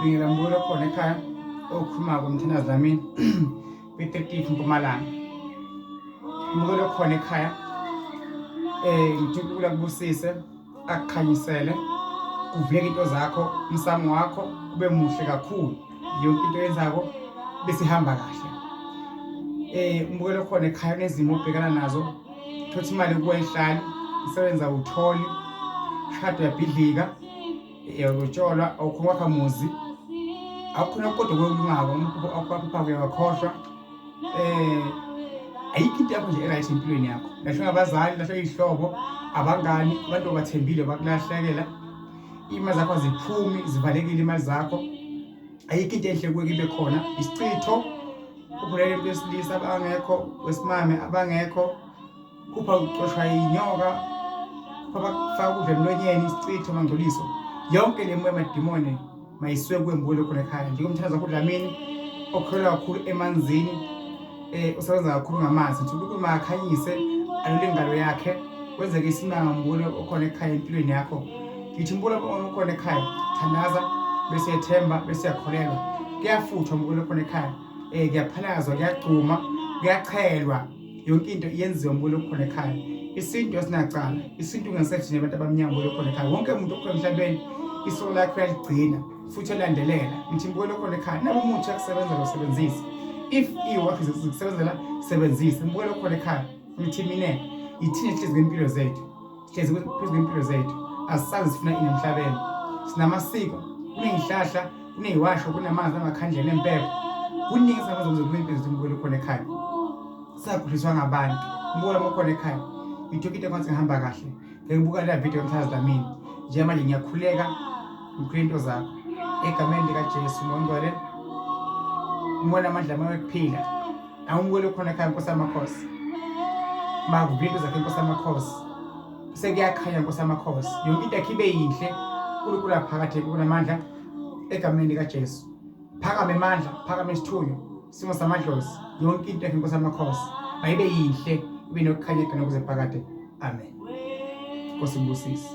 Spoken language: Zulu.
Ngiyabingelela mbulo khona ekhaya okhuluma MTHANDAZI Dlamini be-30 Mpumalanga. Mbulo khona ekhaya ngithi ukula kubusise akukhanyisele kuvuleke into zakho, umsamo wakho ube muhle kakhulu, yonke into yenzako bese ihamba kahle. Mbukelo khona ekhaya nezimo obhekana nazo, thothi imali kuwe ehlali, isebenza utholi, shado yabhidlika, utsholwa awukhokha muzi, awukhona kodwa kwelungako akwapha kuyakhohlwa. Ayikho into yakho nje right empilweni yakho. Lahlwe ngabazali, lahlwe izihlobo, abangani, abantu obathembile bakulahlekela. Imali zakho aziphumi, zivalekile imali zakho. Ayikho into enhle kuwe ibe khona, isichitho, ubulele into yesilisa abangekho, wesimame abangekho, kupha uxoshwa inyoka, faka ukudla emlonyeni, isichitho, mangcoliso. Yonke le moya yamadimoni mayiswe kuwe mbulo khona ekhaya. NjengomThandazi wakho Dlamini okholwa kakhulu emanzini, usebenza kakhulu ngamanzi, nje ukuthi makhanyise alule ingalo yakhe kwenzeke isimanga mbulo okhona ekhaya empilweni yakho. Ngithi mbulo okhona ekhaya, thandaza bese yethemba bese yakholelwa. Kuyafuthwa mbulo okhona ekhaya, kuyaphalazwa, kuyagcuma, kuyachelwa, yonke into yenziwa mbulo okhona ekhaya. Isintu asinacala, isintu ngesethi nabantu abamnyama mbulo okhona ekhaya. Wonke umuntu okhona emhlabeni isiko lakhe uyaligcina futhi elandelela. Ngithi mbulo okhona ekhaya, nabe umuthi akusebenza losebenzisa. If iwakho zikusebenzela sebenzisa mbulo okhona ekhaya. Ngithi mina ithini ehlezi ngempilo zethu, sihlezi phezu kwempilo zethu, asazi sifuna ini emhlabeni. Sinamasiko, kunezihlahla, kuneziwasho, kunamanzi amakhandlela empepho, kuningi sabazo ukuze kube impilo zethu mbulo okhona ekhaya. Sakhuliswa ngabantu mbulo okhona ekhaya. Ithoki into kwansi ngihamba kahle. Ngibuka le video MTHANDAZI Dlamini. Nje manje ngiyakhuleka ngikhuleka into zakho egameni likaJesu ngongcwele. Ngibona amandla amawe kuphila. Awumbulo okhona ekhaya Nkosi yamakhosi. Makuvile into zakhe Nkosi yamakhosi. Sekuyakhanya Nkosi yamakhosi. Yonke into yakhe ibe yinhle. uNkulunkulu aphakade kunamandla egameni likaJesu. Phakame amandla, phakame isithunywa, simo samadlozi. Yonke into yakhe Nkosi yamakhosi ayibe yinhle, ibe nokukhanya ukuze phakade. Amen. Nkosi ngibusise.